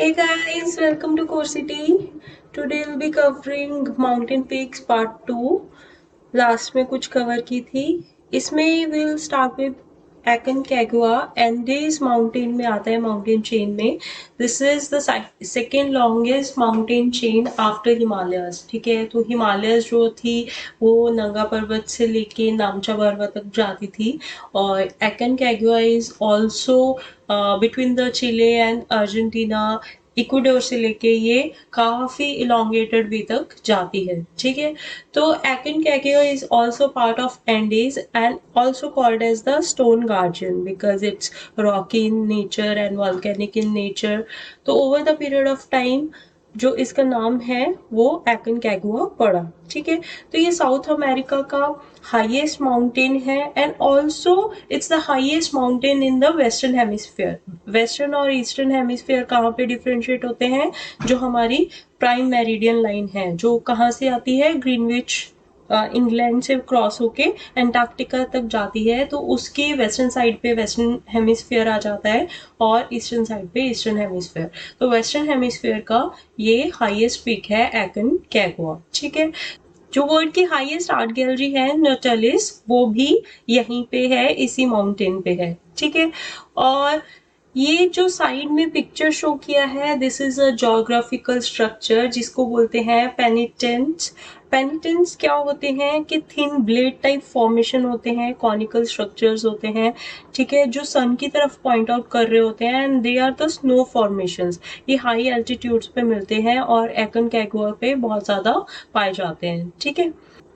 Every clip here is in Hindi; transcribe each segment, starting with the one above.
Hey guys, welcome to Core City. Today we'll be covering Mountain Peaks Part 2. Last में कुछ कवर की थी. इसमें we'll start with Aconcagua. Andes mountain में आता है, माउंटेन चेन में. This is the second longest mountain chain after Himalayas. ठीक है, तो हिमालयस जो थी वो नंगा पर्वत से लेके नामचा पर्वत तक जाती थी. और Aconcagua is also between the Chile and Argentina, Ecuador से लेके ये काफी इलोंगेटेड वे तक जाती है. ठीक है, तो Aconcagua is also part of Andes and also called as the stone guardian because it's rocky in nature and volcanic in nature. तो over the period of time जो इसका नाम है वो Aconcagua पड़ा. ठीक है, तो ये साउथ अमेरिका का हाईएस्ट माउंटेन है and also it's the highest mountain in the western hemisphere. Western और ईस्टर्न हेमिस्फीयर कहाँ पे डिफ्रेंशिएट होते हैं? जो हमारी प्राइम मेरिडियन लाइन है जो कहाँ से आती है, ग्रीनविच इंग्लैंड से क्रॉस होके एंटार्क्टिका तक जाती है, तो उसके वेस्टर्न साइड पे वेस्टर्न हेमिस्फीयर आ जाता है और ईस्टर्न साइड पे ईस्टर्न हेमिस्फीयर. तो वेस्टर्न हेमिस्फीयर का ये हाईएस्ट पीक है Aconcagua. ठीक है, जो वर्ल्ड की हाईएस्ट आर्ट गैलरी है नोटालिस, वो भी यहीं पे है, इसी माउंटेन पे है. ठीक है, और ये जो साइड में पिक्चर शो किया है, this is a geographical structure जिसको बोलते हैं पेनिटेंट्स. पेनिटेंट्स क्या होते हैं कि थिन ब्लेड टाइप फॉर्मेशन होते हैं, कॉनिकल स्ट्रक्चर्स होते हैं. ठीक है, जो सन की तरफ पॉइंट आउट कर रहे होते हैं and they are the snow formations. ये हाई एल्टीट्यूड्स पे मिलते हैं और Aconcagua पे बहुत ज्यादा पाए जाते हैं. ठीक है,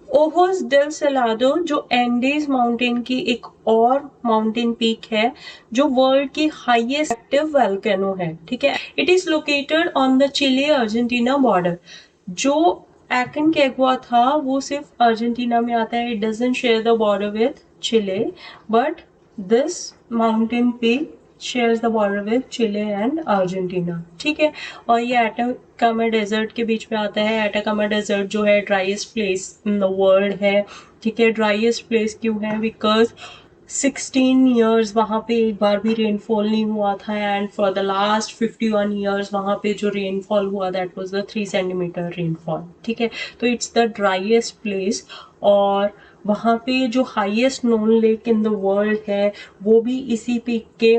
ओहोस डेल सेलाडो जो एंडीज माउंटेन की एक और माउंटेन पीक है जो वर्ल्ड की हाईएस्ट एक्टिव वोल्केनो है. ठीक है, it is located on the Chile Argentina border. जो Aconcagua था वो सिर्फ अर्जेंटीना में आता है, it doesn't share the border with Chile, but this mountain peak shares the border with Chile and Argentina. ठीक है, और ये एटाकामा डेजर्ट के बीच में आता है. एटाकामा डेजर्ट जो है driest place in the world है. ठीक है, ड्राइएस्ट प्लेस क्यों है? बिकॉज 16 ईयर्स वहाँ पे एक बार भी रेनफॉल नहीं हुआ था and for the last 51 years वहाँ पे जो रेनफॉल हुआ that was the 3 centimetre rainfall. ठीक है, तो इट्स द ड्राइएस्ट प्लेस और वहाँ पे जो highest known lake in the world है वो भी इसी पीक के,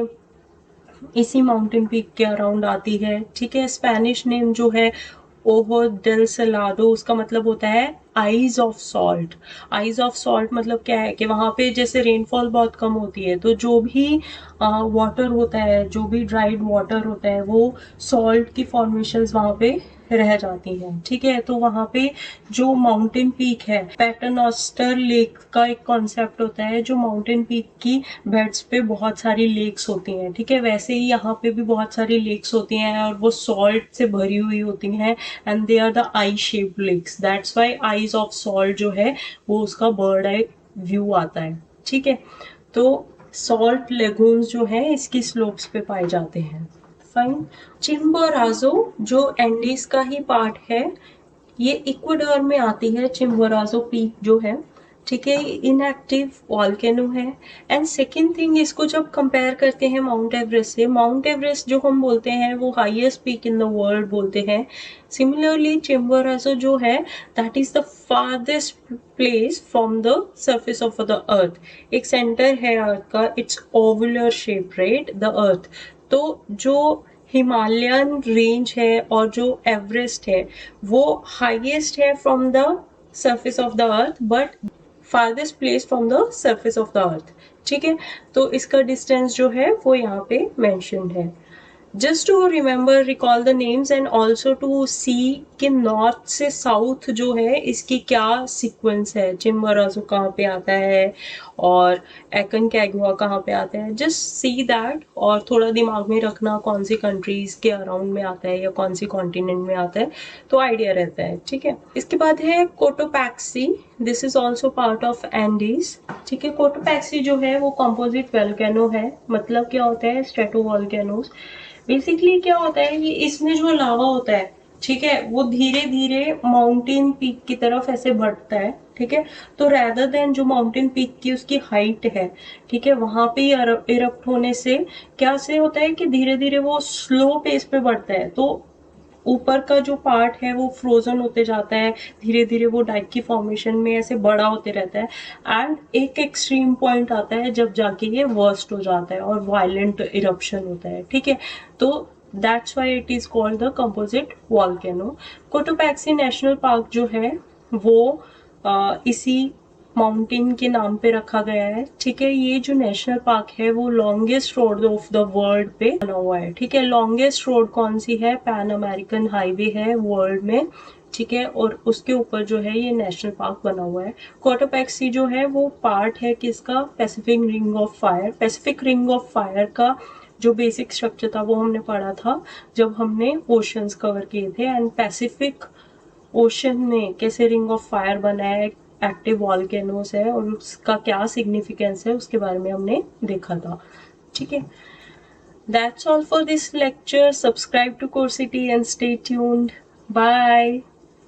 इसी माउंटेन पीक के अराउंड आती है. ठीक है, स्पेनिश नेम जो है ओहो डेल सेलाडो, उसका मतलब होता है eyes of salt. Eyes of salt मतलब क्या है कि वहाँ पे जैसे रेनफॉल बहुत कम होती है तो जो भी वाटर होता है, जो भी ड्राइड वाटर होता है वो सॉल्ट की फॉर्मेशंस वहाँ पे रह जाती हैं. ठीक है, तो वहाँ पे जो माउंटेन पीक है, पैटर्नोस्टर लेक का एक कॉन्सेप्ट होता है. जो माउंटेन पीक की बेड्स पे बहुत सारी लेक्स होती हैं. ठीक है, वैसे ही यहाँ पे भी बहुत सारी लेक्स होती हैं और वो सॉल्ट से भरी हुई होती हैं and they are the eye shaped lakes. That's why eyes of salt जो है वो उसका बर्ड आई व्यू आता है. ठीक है, तो सॉल्ट लेगून्स जो है इसकी स्लोप्स पे पाए जाते हैं. फाइन. चिम्बोराजो जो एंडीज का ही पार्ट है, ये इक्वाडोर में आती है. चिम्बोराजो पीक जो है, ठीक है, इनएक्टिव वॉल्केनो है. एंड सेकेंड थिंग, इसको जब कंपेयर करते हैं माउंट एवरेस्ट से, माउंट एवरेस्ट जो हम बोलते हैं वो highest peak in the world बोलते हैं. सिमिलरली चिम्बोराजो जो है that is the farthest place from the surface of the earth. एक सेंटर है अर्थ का, it's ovular shape, right, the earth. तो जो हिमालयन रेंज है और जो एवरेस्ट है वो हाईएस्ट है from the surface of the earth but farthest place from the surface of the अर्थ. ठीक है, तो इसका डिस्टेंस जो है वो यहाँ पे मेंशन्ड है. Just to remember, recall the names and also to see कि नॉर्थ से साउथ जो है इसकी क्या सीक्वेंस है. चिम्बोराजो कहाँ पे आता है और Aconcagua कहाँ पे आता है. जस्ट सी दैट और थोड़ा दिमाग में रखना कौन सी कंट्रीज के अराउंड में आता है या कौन सी कॉन्टिनेंट में आता है, तो आइडिया रहता है. ठीक है, इसके बाद है Cotopaxi. This is also part of Andes. ठीक है, कोटोपैक्सी जो है वो कॉम्पोजिट वोल्केनो है. मतलब क्या होता है? Strato volcanoes. बेसिकली क्या होता है कि इसमें जो लावा होता है, ठीक है, वो धीरे धीरे माउंटेन पीक की तरफ ऐसे बढ़ता है। ठीक है, तो रैदर देन जो माउंटेन पीक की उसकी हाइट है, ठीक है, वहां पे इरप्ट होने से क्या से होता है कि धीरे धीरे वो स्लो पेस पे बढ़ता है, तो ऊपर का जो पार्ट है वो फ्रोजन होते जाता है, धीरे धीरे वो डाइक की फॉर्मेशन में ऐसे बड़ा होते रहता है, एंड एक एक्सट्रीम पॉइंट आता है जब जाके ये वर्स्ट हो जाता है और वायलेंट इरप्शन होता है। ठीक है, तो that's why it is called the composite volcano. Cotopaxi national park जो है वो इसी माउंटेन के नाम पे रखा गया है। ठीक है, ये जो नेशनल पार्क है वो longest road of the world पे बना हुआ है। ठीक है, लॉन्गेस्ट रोड कौन सी है? पैन अमेरिकन हाईवे है वर्ल्ड में। ठीक है, और उसके ऊपर जो है ये नेशनल पार्क बना हुआ है। कोटोपैक्सी जो है वो पार्ट है किसका? Pacific ring of fire. Pacific ring of fire का जो बेसिक स्ट्रक्चर था वो हमने पढ़ा था जब हमने ओशंस कवर किए थे, एंड पैसिफिक ओशन में कैसे रिंग ऑफ फायर बना है, एक्टिव वॉल्केनोस है और उसका क्या सिग्निफिकेंस है उसके बारे में हमने देखा था। ठीक है, that's all for this lecture. Subscribe to Coursity and stay tuned. Bye.